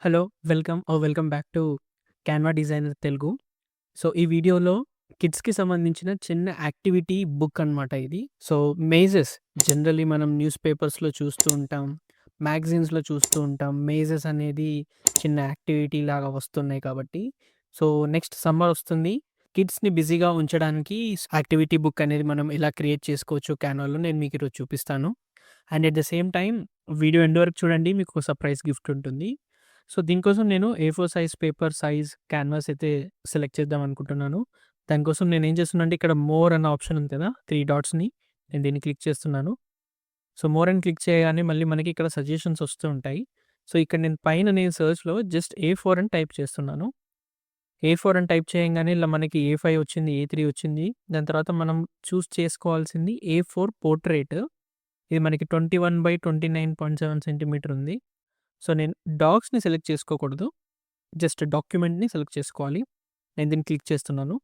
Hello. Welcome back to Canva designer Telugu. So, ఈ వీడియోలో కిడ్స్‌కి సంబంధించిన చిన్న యాక్టివిటీ బుక్ అనమాట ఇది. సో, మేజెస్ జనరల్లీ మనం న్యూస్ పేపర్స్‌లో చూస్తూ ఉంటాం. మ్యాగజైన్స్‌లో చూస్తూ ఉంటాం. మేజెస్ అనేది చిన్న యాక్టివిటీ లాగా వస్తున్నాయి కాబట్టి, సో, నెక్స్ట్ సమ్మర్ వస్తుంది. కిడ్స్‌ని బిజీగా ఉంచడానికి యాక్టివిటీ బుక్ అనేది మనం ఎలా క్రియేట్ చేసుకోవచ్చో క్యాన్వాలో నేను మీకు ఈరోజు చూపిస్తాను. And at the same time video end వరకు చూడండి. మీకు సర్ప్రైజ్ గిఫ్ట్ ఉంటుంది. సో, దీనికోసం నేను ఏ4 సైజ్ పేపర్ సైజ్ క్యాన్వాస్ అయితే సెలెక్ట్ చేద్దాం అనుకుంటున్నాను. దానికోసం నేనేం చేస్తున్నా అంటే ఇక్కడ మోర్ అన్న ఆప్షన్ ఉంది కదా! 3 డాట్స్‌ని నేను దీన్ని క్లిక్ చేస్తున్నాను. సో, మోర్ అని క్లిక్ చేయగానే మళ్ళీ మనకి ఇక్కడ సజెషన్స్ వస్తూ ఉంటాయి. సో, ఇక్కడ నేను సెర్చ్‌లో జస్ట్ ఏ4 అని టైప్ చేస్తున్నాను. ఏ4 అని టైప్ చేయంగానే ఇలా మనకి ఏ5 వచ్చింది, ఏ3 వచ్చింది. దాని తర్వాత మనం చూజ్ చేసుకోవాల్సింది ఏ4 పోర్ట్రెయిట్. ఇది మనకి 21/29.7 సెంటీమీటర్ ఉంది. సో, నేను డాగ్స్‌ని సెలెక్ట్ చేసుకోకూడదు. జస్ట్ డాక్యుమెంట్‌ని సెలెక్ట్ చేసుకోవాలి. నేను దీన్ని క్లిక్ చేస్తున్నాను.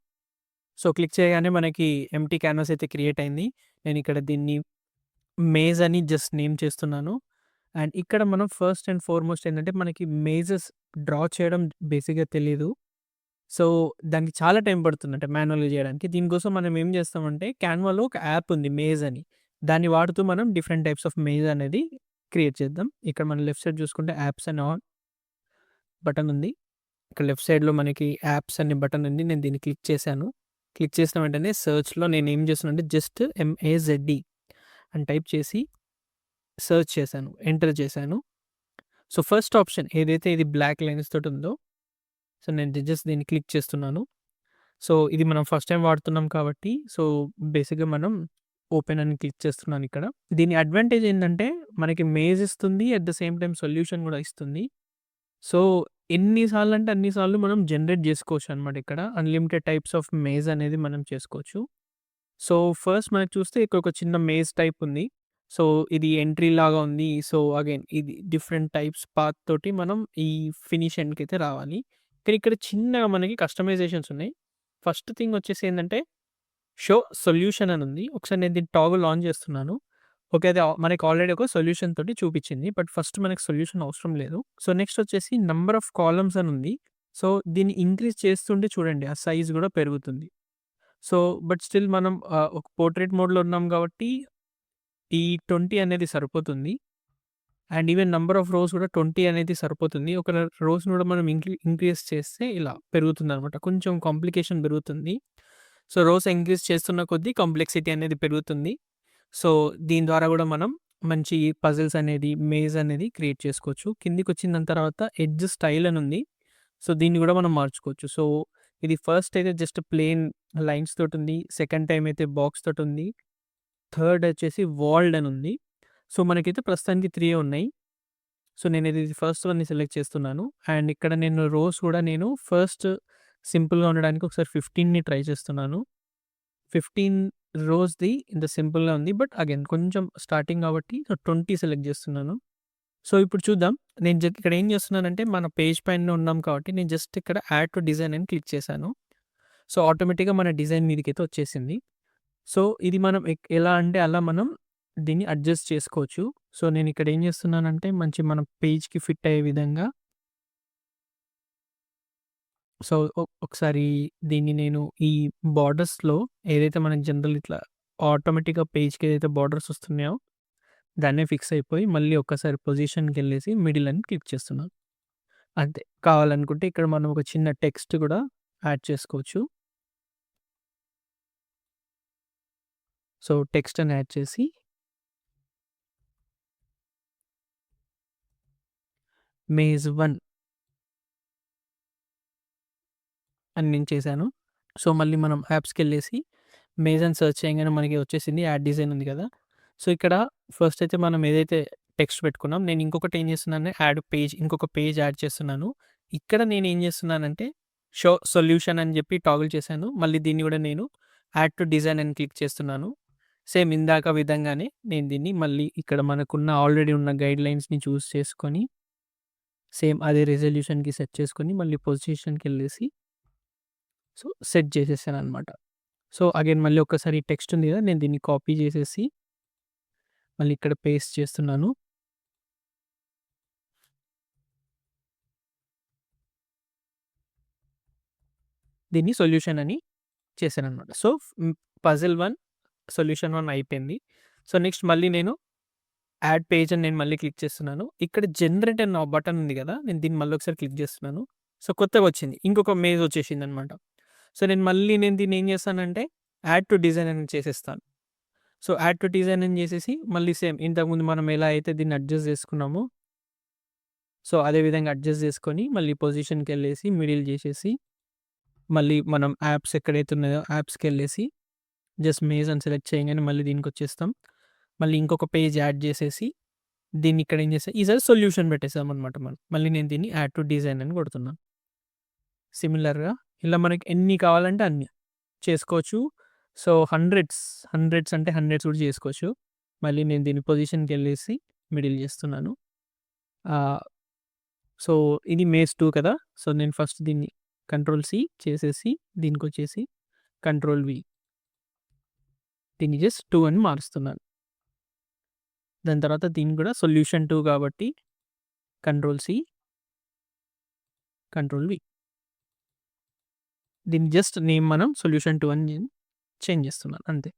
సో, క్లిక్ చేయగానే మనకి ఎంప్టీ క్యాన్వాస్ అయితే క్రియేట్ అయింది. నేనిక్కడ దీన్ని మేజ్ అని జస్ట్ నేమ్ చేస్తున్నాను. అండ్ ఇక్కడ మనం ఫస్ట్ అండ్ ఫార్‌మోస్ట్ ఏంటంటే మనకి మేజెస్ డ్రా చేయడం బేసిక్‌గా తెలీదు. సో, దానికి చాలా టైం పడుతుంది. అంటే మాన్యువల్‌గా చేయడానికి. దీనికోసం మనం ఏం చేస్తామంటే క్యాన్వాలో ఒక యాప్ ఉంది మేజ్ అని. దాన్ని వాడుతూ మనం డిఫరెంట్ టైప్స్ ఆఫ్ మేజ్ అనేది క్రియేట్ చేద్దాం. ఇక్కడ మనం లెఫ్ట్ సైడ్ చూసుకుంటే యాప్స్ అని బటన్ ఉంది. ఇక్కడ లెఫ్ట్ సైడ్‌లో మనకి యాప్స్ అనే బటన్ ఉంది. నేను దీన్ని క్లిక్ చేశాను. క్లిక్ చేసిన వెంటనే సెర్చ్‌లో నేనేం చేస్తున్నానంటే జస్ట్ ఎంఏజెడ్‌ఈ అని టైప్ చేసి సెర్చ్ చేశాను. ఎంటర్ చేశాను. సో, ఫస్ట్ ఆప్షన్ ఏదైతే ఇది బ్లాక్ లైన్స్ తోటి ఉందో, సో, నేను జస్ట్ దీన్ని క్లిక్ చేస్తున్నాను. సో, ఇది మనం ఫస్ట్ టైమ్ వాడుతున్నాం కాబట్టి, సో, బేసిక్‌గా మనం ఓపెన్ అని క్లిక్ చేస్తున్నాను ఇక్కడ. దీని అడ్వాంటేజ్ ఏంటంటే మనకి మేజ్ ఇస్తుంది. At the same time solution కూడా ఇస్తుంది. సో, ఎన్ని సార్లంటే అన్ని సార్లు మనం జనరేట్ జేసుకోవచ్చనమాట ఇక్కడ. అన్‌లిమిటెడ్ టైప్స్ ఆఫ్ మేజ్ అనేది మనం చేసుకోవచ్చు. సో, ఫస్ట్ మనకు చూస్తే ఇక్కడ ఒక చిన్న మేజ్ టైప్ ఉంది. సో, ఇది ఎంట్రీ లాగా ఉంది. సో, అగైన్ ఇది డిఫరెంట్ టైప్స్ పాత్ తోటి మనం ఈ ఫినిష్ ఎండ్‌కైతే రావాలి. కానీ ఇక్కడ చిన్నగా మనకి కస్టమైజేషన్స్ ఉన్నాయి. ఫస్ట్ థింగ్ వచ్చేసి ఏందంటే షో సొల్యూషన్ అని ఉంది. ఒకసారి నేను దీన్ని టాగుల్ ఆన్ చేస్తున్నాను. ఓకే. అది మనకి ఆల్రెడీ ఒక సొల్యూషన్ తోటి చూపిచ్చింది. బట్ ఫస్ట్ మనకి సొల్యూషన్ అవసరం లేదు. సో, నెక్స్ట్ వచ్చేసి నంబర్ ఆఫ్ కాలమ్స్ అని ఉంది. సో, దీన్ని ఇంక్రీజ్ చేస్తుంటే చూడండి ఆ సైజ్ గూడా పెరుగుతుంది. సో, బట్ స్టిల్ మనం ఒక పోర్ట్రెయిట్ మోడ్‌లో ఉన్నాం గాబట్టి ఈ 20 అనేది సరిపోతుంది. And even number of rose కూడా 20 అనేది సరిపోతుంది. ఒక రోస్‌ని కూడా మనం ఇంక్రీజ్ చేస్తే ఇలా పెరుగుతుందనమాట. కొంచెం కాంప్లికేషన్ పెరుగుతుంది. సో, రోస్ ఇంక్రీజ్ చేస్తున్న కొద్దీ కాంప్లెక్సిటీ అనేది పెరుగుతుంది. సో, దీని ద్వారా గూడా మనం మంచి పజిల్స్ అనేది, మేజ్ అనేది క్రియేట్ చేసుకోవచ్చు. కిందికొచ్చిన దాని తర్వాత ఎడ్జ్ స్టైల్ అని ఉంది. సో, దీన్ని గూడా మనం మార్చుకోవచ్చు. సో, ఇది ఫస్ట్ అయితే జస్ట్ ప్లెయిన్ లైన్స్ తోటుంది. సెకండ్ టైమ్ అయితే బాక్స్ తోటుంది. థర్డ్ వచ్చేసి వాల్డ్ అని ఉంది. సో, మనకైతే ప్రస్తుతానికి 3 ఉన్నాయి. సో, నేనిది ఫస్ట్ వన్‌ని సెలెక్ట్ చేస్తున్నాను. అండ్ ఇక్కడ నేను రోస్ కూడా నేను ఫస్ట్ సింపుల్‌గా ఉండడానికి ఒకసారి 15ని ట్రై చేస్తున్నాను. 15 రోస్‌ది ఇంత సింపుల్‌గా ఉంది. బట్ అగైన్ కొంచెం స్టార్టింగ్ కాబట్టి సో, 20 సెలెక్ట్ చేస్తున్నాను. సో, ఇప్పుడు చూద్దాం. నేను ఇక్కడ ఏం చేస్తున్నానంటే మన పేజ్ పైనే ఉన్నాం కాబట్టి నేను జస్ట్ ఇక్కడ యాడ్ టు డిజైన్ అని క్లిక్ చేశాను. సో, ఆటోమేటిక్‌గా మన డిజైన్ మీదకైతే వచ్చేసింది. సో, ఇది మనం ఎలా అంటే అలా మనం దీన్ని అడ్జస్ట్ చేసుకోవచ్చు. సో, నేనిక్కడ ఏం చేస్తున్నానంటే మంచి మన పేజ్‌కి ఫిట్ అయ్యే విధంగా సో, ఒకసారి దీన్ని నేను ఈ బోర్డర్స్‌లో ఏదైతే మనకి జనరల్ ఇట్లా ఆటోమేటిక్‌గా పేజ్‌కి ఏదైతే బోర్డర్స్ వస్తున్నాయో దాన్నే ఫిక్స్ అయిపోయి మళ్ళీ ఒక్కసారి పొజిషన్‌కెళ్ళేసి మిడిల్ అని క్లిక్ చేస్తున్నాను. అంతే. కావాలనుకుంటే ఇక్కడ మనం ఒక చిన్న టెక్స్ట్ కూడా యాడ్ చేసుకోవచ్చు. సో, టెక్స్ట్ అని యాడ్ చేసి మేజ్ 1 అని నేను చేశాను. సో, మళ్ళీ మనం యాప్స్‌కెళ్ళేసి మేజ్ అని సెర్చ్ చేయంగానే మనకి వచ్చేసింది. యాడ్ డిజైన్ ఉంది కదా! సో, ఇక్కడ ఫస్ట్ అయితే మనం ఏదైతే టెక్స్ట్ పెట్టుకున్నాం. నేను ఇంకొకటి ఏం చేస్తున్నానంటే ఇంకొక పేజ్ యాడ్ చేస్తున్నాను. ఇక్కడ నేనేం చేస్తున్నానంటే షో సొల్యూషన్ అని చెప్పి టాగుల్ చేశాను. మళ్ళీ దీన్ని కూడా నేను యాడ్ టు డిజైన్ అని క్లిక్ చేస్తున్నాను. సేమ్ ఇందాక విధంగానే నేను దీన్ని మళ్ళీ ఇక్కడ మనకున్న ఆల్రెడీ ఉన్న గైడ్‌లైన్స్‌ని చూజ్ చేసుకొని సేమ్ అదే రిజల్యూషన్‌కి సెట్ చేసుకొని మళ్ళీ పొజిషన్‌కెళ్ళేసి సో, సెట్ చేసేసాననమాట. సో, అగైన్ మళ్ళీ ఒక్కసారి టెక్స్ట్ ఉంది కదా! నేను దీన్ని కాపీ చేసేసి మళ్ళీ ఇక్కడ పేస్ట్ చేస్తున్నాను. దీన్ని సొల్యూషన్ అని చేశాననమాట. సో, పజిల్ 1 సొల్యూషన్ 1 అయిపోయింది. సో, నెక్స్ట్ మళ్ళీ నేను యాడ్ పేజ్ అని నేను మళ్ళీ క్లిక్ చేస్తున్నాను. ఇక్కడ జనరేట్ అన్న బటన్ ఉంది గదా! నేను దీన్ని మళ్ళీ ఒకసారి క్లిక్ చేస్తున్నాను. సో, కొత్తగొచ్చింది. ఇంకొక మేజ్ వచ్చేసిందనమాట. సో, నేను దీన్ని ఏం చేస్తానంటే యాడ్ టు డిజైన్ అని చేసేస్తాను. సో, యాడ్ టు డిజైన్ అని చేసేసి మళ్ళీ సేమ్ ఇంతకుముందు మనం ఎలా అయితే దీన్ని అడ్జస్ట్ చేసుకున్నామో, సో, అదే విధంగా అడ్జస్ట్ చేసుకొని మళ్ళీ పొజిషన్‌కెళ్ళేసి మిడిల్ చేసేసి, మళ్ళీ మనం యాప్స్ ఎక్కడైతే ఉన్నాయో యాప్స్‌కెళ్ళేసి జస్ట్ మేజ్ అని సెలెక్ట్ చేయంగానే మళ్ళీ దీనికొచ్చేస్తాం. మళ్ళీ ఇంకొక పేజ్ యాడ్ చేసేసి దీన్ని ఇక్కడ ఏం చేసా ఈసారి సొల్యూషన్ పెట్టేసామనమాట మనం. మళ్ళీ నేను దీన్ని యాడ్ టు డిజైన్ అని కొడుతున్నాను. సిమిలర్‌గా ఇలా మనకి ఎన్ని కావాలంటే అన్ని చేసుకోవచ్చు. సో, హండ్రెడ్స్ అంటే హండ్రెడ్స్ కూడా చేసుకోవచ్చు. మళ్ళీ నేను దీని పొజిషన్‌కెళ్ళేసి మిడిల్ చేస్తున్నాను. సో, ఇది మేజ్ 2 కదా! సో, నేను ఫస్ట్ దీన్ని కంట్రోల్ సి చేసేసి దీనికొచ్చేసి కంట్రోల్ వి దీన్ని జస్ట్ 2 అని మారుస్తున్నాను. దాని తర్వాత దీన్ని కూడా సొల్యూషన్ 2 కాబట్టి కంట్రోల్ సి, కంట్రోల్ వి. దీన్ని జస్ట్ నేమ్ మనం సొల్యూషన్ 2 అని నేను చేంజ్ చేస్తున్నాను అంతే.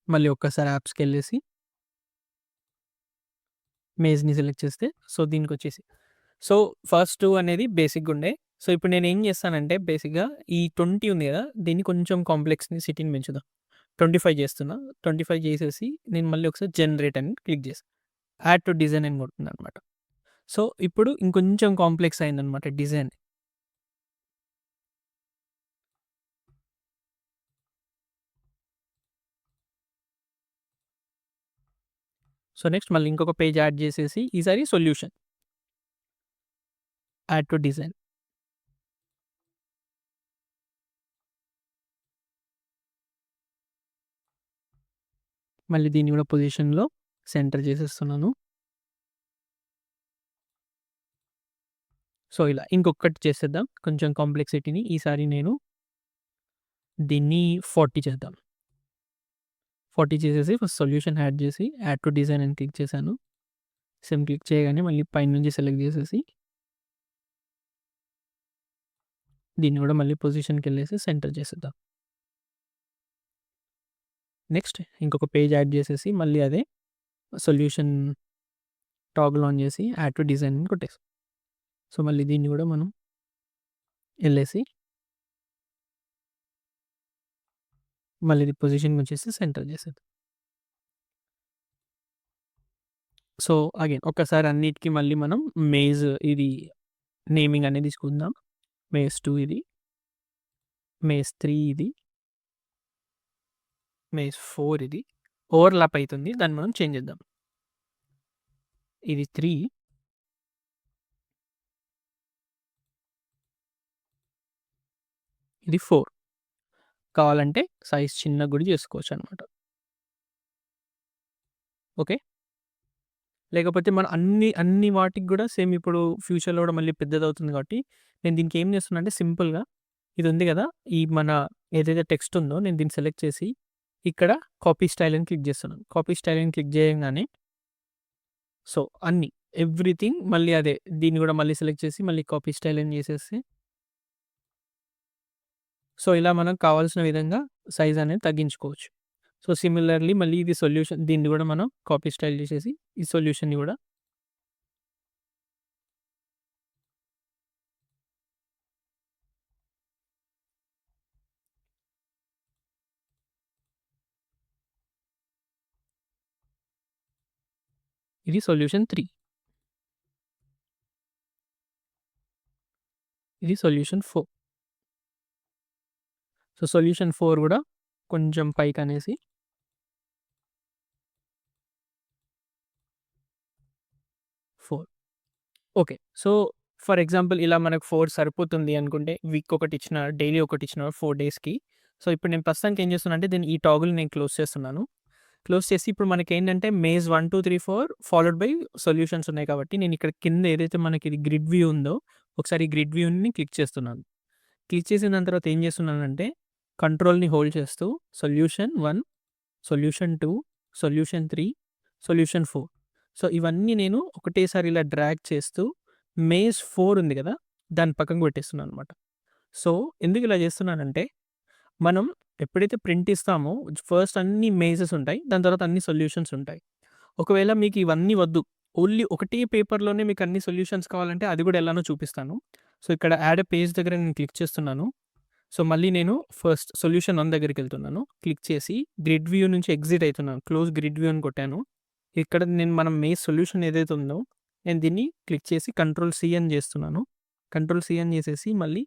మళ్ళీ ఒక్కసారి యాప్స్‌కెళ్ళేసి మేజ్‌ని సెలెక్ట్ చేస్తే సో, దీనికొచ్చేసి సో, ఫస్ట్ 2 అనేది బేసిక్‌గుండే. సో, ఇప్పుడు నేనేం చేస్తానంటే బేసిక్‌గా ఈ 20 ఉంది కదా! దీన్ని కొంచెం కాంప్లెక్సిటీని పెంచుదాం. 25 చేస్తున్నా. 25 చేసేసి నేను మళ్ళీ ఒకసారి జనరేట్ అని క్లిక్ చేశా. యాడ్ టు డిజైన్ అని కొడుతున్నాననమాట. సో, ఇప్పుడు ఇంకొంచెం కాంప్లెక్స్ అయిందనమాట డిజైన్. సో, నెక్స్ట్ మళ్ళీ ఇంకొక పేజ్ యాడ్ చేసేసి ఈసారి సొల్యూషన్. Add to design. మళ్ళీ దీన్ని కూడా పొజిషన్‌లో సెంటర్ చేసేస్తున్నాను. సో, ఇలా ఇంకొకటి చేసేద్దాం కొంచెం కాంప్లెక్సిటీని. ఈసారి నేను దీన్ని 40 చేద్దాం. 40 చేసేసి ఫస్ట్ సొల్యూషన్ యాడ్ చేసి యాడ్ టు డిజైన్ అని క్లిక్ చేశాను. సేమ్ క్లిక్ చేయగానే మళ్ళీ పైనుంచి సెలెక్ట్ చేసేసి దీన్ని కూడా మళ్ళీ పొజిషన్‌కెళ్ళేసి సెంటర్ చేసేద్దాం. నెక్స్ట్ ఇంకొక పేజ్ యాడ్ చేసేసి మళ్ళీ అదే సొల్యూషన్ టాగుల్ ఆన్ చేసి యాడ్ టు డిజైన్ అని కొట్టేసాం. సో, మళ్ళీ దీన్ని కూడా మనం ఎళ్ళేసి మళ్ళీ ఇది పొజిషన్‌కొచ్చేసి సెంటర్ చేసేద్దాం. సో, అగైన్ ఒక్కసారి అన్నిటికి మళ్ళీ మనం మేజ్ ఇది నేమింగ్ అనేది తీసుకుందాం. మేజ్ 2 ఇది. మేజ్ 3 ఇది. మేజ్ 4 ఇది. ఓవర్‌లాప్ అయితుంది. దాన్ని మనం చేంజ్ చేద్దాం. ఇది 3 ఇది 4 కావాలంటే సైజ్ చిన్నగా కూడా చేసుకోవచ్చనమాట. ఓకే. లేకపోతే మనం అన్ని వాటికి కూడా సేమ్ ఇప్పుడు ఫ్యూచర్‌లో కూడా మళ్ళీ పెద్దదవుతుంది కాబట్టి నేను దీనికి ఏం చేస్తున్నా అంటే సింపుల్‌గా ఇది ఉంది కదా! ఈ మన ఏదైతే టెక్స్ట్ ఉందో నేను దీన్ని సెలెక్ట్ చేసి ఇక్కడ కాపీ స్టైల్ అని క్లిక్ చేస్తున్నాను. కాపీ స్టైల్ అని క్లిక్ చేయంగానే సో, అన్నీ ఎవ్రీథింగ్ మళ్ళీ అదే దీన్ని కూడా మళ్ళీ సెలెక్ట్ చేసి మళ్ళీ కాపీ స్టైల్ అని చేసేసి సో, ఇలా మనకు కావాల్సిన విధంగా సైజ్ అనేది తగ్గించుకోవచ్చు. సో, సిమిలర్‌లీ మళ్ళీ ఇది సొల్యూషన్ దీన్ని కూడా మనం కాపీ స్టైల్ చేసేసి ఈ సొల్యూషన్‌ని కూడా ఇది సొల్యూషన్ 3 ఇది సొల్యూషన్ 4 సో, సొల్యూషన్ 4 కూడా కొంచెం పైకనేసి 4 ఓకే. సో, ఫర్ ఎగ్జాంపుల్ ఇలా మనకు 4 సరిపోతుంది అనుకుంటే వీక్ ఒకటిచ్చిన, డైలీ ఒకటిచ్చిన 4 డేస్‌కి. సో, ఇప్పుడు నేను ప్రస్తుతానికి ఏం చేస్తున్నా అంటే ఈ టాగుల్ నేను క్లోజ్ చేస్తున్నాను. క్లోజ్ చేసి ఇప్పుడు మనకేంటంటే మేజ్ 1, 2, 3, 4 ఫాలోడ్ బై సొల్యూషన్స్ ఉన్నాయి కాబట్టి నేను ఇక్కడ కింద ఏదైతే మనకి ఇది గ్రిడ్ వ్యూ ఉందో ఒకసారి ఈ గ్రిడ్ వ్యూని క్లిక్ చేస్తున్నాను. క్లిక్ చేసిన దాని తర్వాత ఏం చేస్తున్నానంటే కంట్రోల్‌ని హోల్డ్ చేస్తూ solution 1, solution 2, solution 3, solution 4 so, ఇవన్నీ నేను ఒకటేసారి ఇలా డ్రాగ్ చేస్తూ మేజ్ 4 ఉంది కదా! దాన్ని పక్కకు పెట్టేస్తున్నాననమాట. సో, ఎందుకు ఇలా చేస్తున్నానంటే, మనం ఎప్పుడైతే ప్రింట్ ఇస్తామో ఫస్ట్ అన్ని మేజెస్ ఉంటాయి. దాని తర్వాత అన్ని సొల్యూషన్స్ ఉంటాయి. ఒకవేళ మీకు ఇవన్నీ వద్దు. ఓన్లీ ఒకటే పేపర్‌లోనే మీకు అన్ని సొల్యూషన్స్ కావాలంటే అది కూడా ఎలానో చూపిస్తాను. సో, ఇక్కడ యాడ్ ఎ పేజ్ దగ్గర నేను క్లిక్ చేస్తున్నాను. సో, మళ్ళీ నేను ఫస్ట్ సొల్యూషన్ 1 దగ్గరికెళ్తున్నాను. క్లిక్ చేసి గ్రిడ్ వ్యూ నుంచి ఎగ్జిట్ అయితున్నాను. క్లోజ్ గ్రిడ్ వ్యూ అని కొట్టాను. ఇక్కడ నేను మనం మేజ్ సొల్యూషన్ ఏదైతే ఉందో నేను దీన్ని క్లిక్ చేసి కంట్రోల్ సి అని చేస్తున్నాను. కంట్రోల్ సి అని చేసేసి మళ్ళీ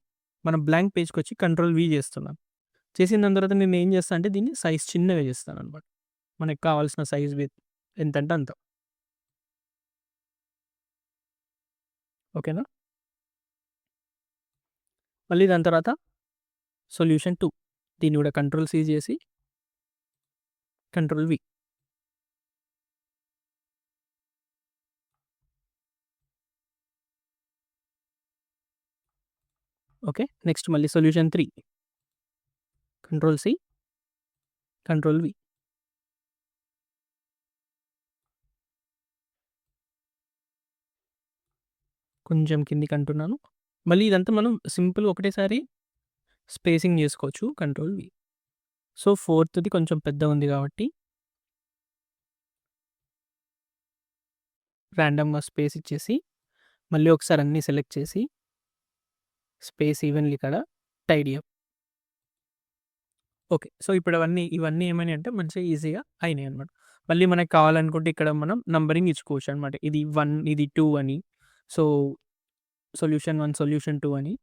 మనం బ్లాంక్ పేజ్‌కొచ్చి కంట్రోల్ వి చేస్తున్నాను. చేసిన దాని తర్వాత నేను ఏం చేస్తా అంటే దీన్ని సైజ్ చిన్నగా చేస్తాననమాట. మనకు కావాల్సిన సైజ్ ఎంతంటే అంత. ఓకేనా? మళ్ళీ దాని తర్వాత సొల్యూషన్ 2 దీన్ని కూడా కంట్రోల్ సి చేసి కంట్రోల్ వి. ఓకే. నెక్స్ట్ మళ్ళీ solution 3 control C, control V. కొంచెం కిందికి అంటున్నాను. మళ్ళీ ఇదంతా మనం సింపుల్‌గా ఒకటేసారి స్పేసింగ్ చేసుకోవచ్చు. Control V. సో, ఫోర్త్‌ది కొంచెం పెద్దగుంది కాబట్టి రాండమ్‌గా స్పేస్ ఇచ్చేసి మళ్ళీ ఒకసారి అన్నీ సెలెక్ట్ చేసి స్పేస్ ఈవెన్‌లీ ఇక్కడ టైడీ అప్. ఓకే. సో, ఇప్పుడు ఇవన్నీ ఏమైనాయంటే మంచిగా ఈజీగా అయినాయన్నమాట. మళ్ళీ మనకు కావాలనుకుంటే ఇక్కడ మనం నంబరింగ్ ఇచ్చుకోవచ్చు అనమాట. ఇది 1 ఇది 2 అని. సో, సొల్యూషన్ 1, సొల్యూషన్ 2 అని.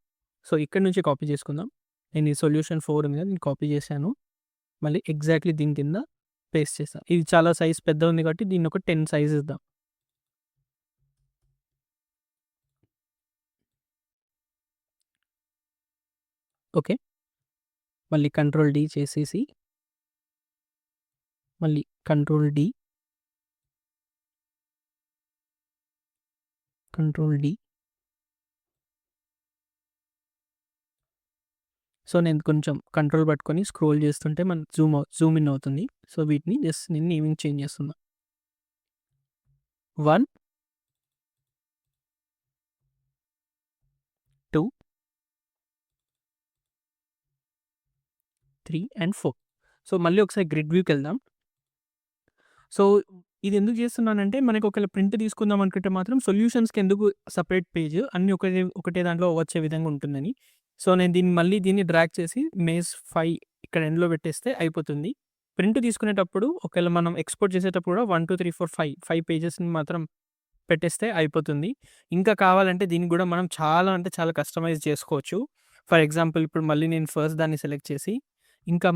సో, ఇక్కడి నుంచి కాపీ చేసుకుందాం. నేను ఈ సొల్యూషన్ 4 ఉంది కదా! నేను కాపీ చేశాను. మళ్ళీ ఎగ్జాక్ట్‌లీ దీని కింద పేస్ట్ చేశా. ఇది చాలా సైజ్ పెద్దగుంది కాబట్టి దీన్ని ఒక 10 సైజ్ ఇద్దాం. ఓకే. మళ్ళీ కంట్రోల్ డి చేసేసి మళ్ళీ control D, control D. So, నేను కొంచెం కంట్రోల్ పట్టుకొని స్క్రోల్ చేస్తుంటే మనకు జూమ్ ఇన్ అవుతుంది. సో, వీటిని జస్ట్ నేను నేమింగ్ చేంజ్ చేస్తున్నా. 1, 2, 3 అండ్ 4. సో, మళ్ళీ ఒకసారి గ్రిడ్ వ్యూకెళ్దాం. సో, ఇది ఎందుకు చేస్తున్నానంటే మనకు ఒకవేళ ప్రింట్ తీసుకుందాం అనుకుంటే మాత్రం సొల్యూషన్స్‌కి ఎందుకు సెపరేట్ పేజ్ అన్నీ ఒకటే దాంట్లో వచ్చే విధంగా ఉంటుందని. సో, నేను దీన్ని డ్రాగ్ చేసి మేజ్ 5 ఇక్కడ ఎండ్‌లో పెట్టేస్తే అయిపోతుంది. ప్రింట్ తీసుకునేటప్పుడు ఒకవేళ మనం ఎక్స్‌పోర్ట్ చేసేటప్పుడు కూడా 1, 2, 3, 4, 5 పేజెస్‌ని మాత్రం పెట్టేస్తే అయిపోతుంది. ఇంకా కావాలంటే దీనికి గూడా మనం చాలా అంటే చాలా కస్టమైజ్ చేసుకోవచ్చు. ఫర్ ఎగ్జాంపుల్ ఇప్పుడు మళ్ళీ నేను ఫస్ట్ దాన్ని సెలెక్ట్ చేసి ఇంకా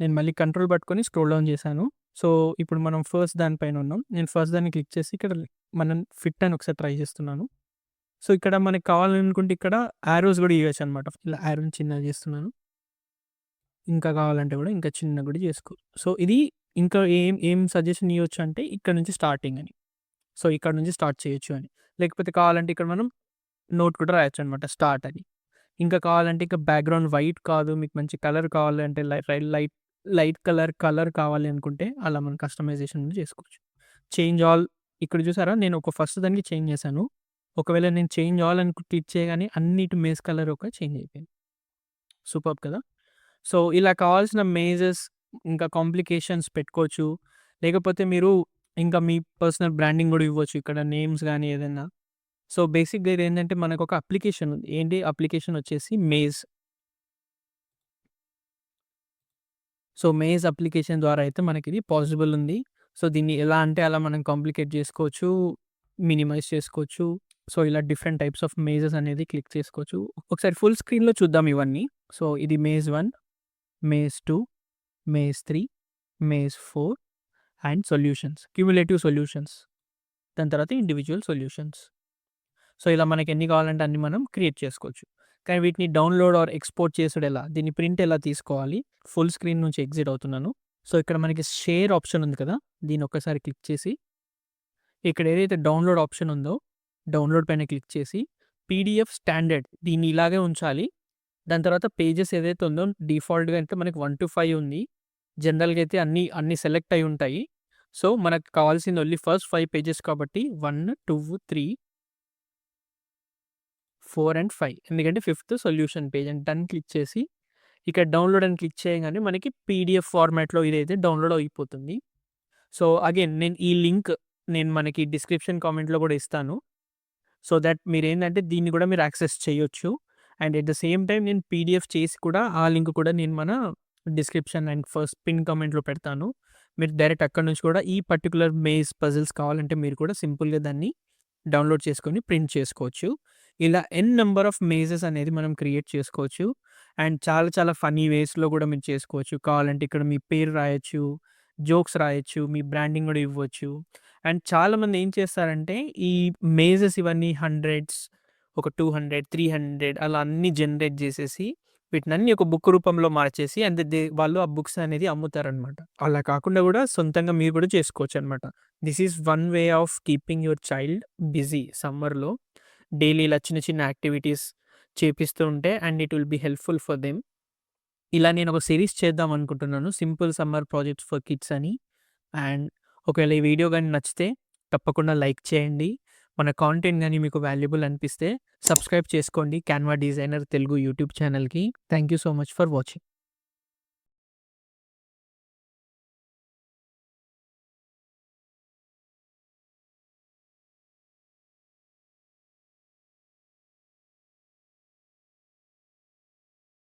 నేను మళ్ళీ కంట్రోల్ పట్టుకొని స్క్రోల్ డౌన్ చేశాను. సో, ఇప్పుడు మనం ఫస్ట్ దానిపైన ఉన్నాం. నేను ఫస్ట్ దాన్ని క్లిక్ చేసి ఇక్కడ మనం ఫిట్ అని ఒకసారి ట్రై చేస్తున్నాను. సో, ఇక్కడ మనకు కావాలనుకుంటే ఇక్కడ యారోస్ గూడా ఇయొచ్చనమాట. ఇలా యారోని చిన్నగా చేస్తున్నాను. ఇంకా కావాలంటే గూడా ఇంకా చిన్నగా గూడా చేసుకోవచ్చు. సో, ఇది ఇంకా ఏం సజెషన్ ఇయ్యొచ్చు అంటే ఇక్కడ నుంచి స్టార్టింగ్ అని. సో, ఇక్కడ నుంచి స్టార్ట్ చేయొచ్చు అని. లేకపోతే కావాలంటే ఇక్కడ మనం నోట్ కూడా రాయొచ్చనమాట స్టార్ట్ అని. ఇంకా కావాలంటే ఇంకా బ్యాక్‌గ్రౌండ్ వైట్ కాదు మీకు మంచి కలర్ కావాలంటే లైట్ కలర్ కావాలి అనుకుంటే అలా మనం కస్టమైజేషన్ చేసుకోవచ్చు. చేంజ్ ఆల్ ఇక్కడ చూసారా నేను ఒక ఫస్ట్ దానికి చేంజ్ చేశాను. ఒకవేళ నేను చేంజ్ ఆల్ అని క్లిక్ చేయగానే అన్నిటి మేజ్ కలర్ ఒక చేంజ్ అయిపోయింది. సూపర్బ్ కదా! సో, ఇలా కావాల్సిన మేజెస్ ఇంకా కాంప్లికేషన్స్ పెట్టుకోవచ్చు. లేకపోతే మీరు ఇంకా మీ పర్సనల్ బ్రాండింగ్ గూడా ఇవ్వచ్చు. ఇక్కడ నేమ్స్ గాని ఏదైనా. సో, బేసిక్‌గా ఇదేంటంటే మనకొక అప్లికేషన్ ఉంది. ఏంటి అప్లికేషన్ వచ్చేసి మేజ్. సో, మేజ్ అప్లికేషన్ ద్వారా అయితే మనకిది పాసిబుల్ ఉంది. సో, దీన్ని ఎలా అంటే అలా మనం కాంప్లికేట్ చేసుకోవచ్చు. మినిమైజ్ చేసుకోవచ్చు. సో, ఇలా డిఫరెంట్ టైప్స్ ఆఫ్ మేజెస్ అనేది క్లిక్ చేసుకోవచ్చు. ఒకసారి ఫుల్ స్క్రీన్‌లో చూద్దాం ఇవన్నీ. సో, ఇది maze 1, maze 2, maze 3, maze 4 and solutions. Cumulative solutions. దాని తర్వాత ఇండివిడ్యువల్ సొల్యూషన్స్. సో, ఇలా మనకి ఎన్ని కావాలంటే అన్ని మనం క్రియేట్ చేసుకోవచ్చు. కానీ వీటిని డౌన్‌లోడ్ ఆర్ ఎక్స్‌పోర్ట్ చేసుడు ఎలా? దీన్ని ప్రింట్ ఎలా తీసుకోవాలి? ఫుల్ స్క్రీన్ నుంచి ఎగ్జిట్ అవుతున్నాను. సో, ఇక్కడ మనకి షేర్ ఆప్షన్ ఉంది కదా! దీన్ని ఒక్కసారి క్లిక్ చేసి ఇక్కడ ఏదైతే డౌన్‌లోడ్ ఆప్షన్ ఉందో డౌన్‌లోడ్ పైన క్లిక్ చేసి పీడీఎఫ్ స్టాండర్డ్ దీన్ని ఇలాగే ఉంచాలి. దాని తర్వాత పేజెస్ ఏదైతే ఉందో డిఫాల్ట్‌గా అయితే మనకి 1-5 ఉంది. జనరల్‌గా అయితే అన్నీ సెలెక్ట్ అయ్యి ఉంటాయి. సో, మనకు కావాల్సింది ఓన్లీ ఫస్ట్ 5 పేజెస్ కాబట్టి 1, 2, 3, 4 అండ్ 5 ఎందుకంటే fifth solution page and done click చేసి ఇక్కడ డౌన్‌లోడ్ అని క్లిక్ చేయగానే మనకి పీడీఎఫ్ ఫార్మాట్‌లో ఇదైతే డౌన్‌లోడ్ అయిపోతుంది. సో, అగైన్ ఈ లింక్ నేను మనకి డిస్క్రిప్షన్ కామెంట్‌లో కూడా ఇస్తాను. సో దట్ మీరేంటంటే దీన్ని కూడా మీరు యాక్సెస్ చేయొచ్చు. And at the same time నేను పీడీఎఫ్ చేసి కూడా ఆ లింక్ కూడా నేను మన డిస్క్రిప్షన్ అండ్ ఫస్ట్ పిన్ కామెంట్‌లో పెడతాను. మీరు డైరెక్ట్ అక్కడి నుంచి కూడా ఈ పర్టిక్యులర్ మేజ్ పజిల్స్ కావాలంటే మీరు కూడా సింపుల్‌గా దాన్ని డౌన్‌లోడ్ చేసుకొని ప్రింట్ చేసుకోవచ్చు. ఇలా నంబర్ ఆఫ్ మేజెస్ అనేది మనం క్రియేట్ చేసుకోవచ్చు. అండ్ చాలా చాలా ఫన్నీ వేస్‌లో కూడా మీరు చేసుకోవచ్చు. కావాలంటే ఇక్కడ మీ పేరు రాయొచ్చు, జోక్స్ రాయొచ్చు, మీ బ్రాండింగ్ కూడా ఇవ్వచ్చు. అండ్ చాలామంది ఏం చేస్తారంటే ఈ మేజెస్ ఇవన్నీ హండ్రెడ్స్, ఒక 200, 300 అలా అన్నీ జనరేట్ చేసేసి వీటినన్నీ ఒక బుక్ రూపంలో మార్చేసి అండ్ వాళ్ళు ఆ బుక్స్ అనేది అమ్ముతారనమాట. అలా కాకుండా కూడా సొంతంగా మీరు కూడా చేసుకోవచ్చనమాట. This is one way of keeping your child busy సమ్మర్‌లో. డైలీ ఇలా చిన్న చిన్న యాక్టివిటీస్ చేపిస్తూ ఉంటే and it will be helpful for them. ఇలా నేను ఒక సిరీస్ చేద్దాం అనుకుంటున్నాను. Simple summer projects for kids అని. అండ్ ఒకవేళ ఈ వీడియో గాని నచ్చితే తప్పకుండా లైక్ చేయండి. మన కాంటెంట్ గాని మీకు వాల్యుబుల్ అనిపిస్తే సబ్స్క్రైబ్ చేసుకోండి. క్యాన్వా డిజైనర్ తెలుగు యూట్యూబ్ ఛానల్‌కి. Thank you so much for watching.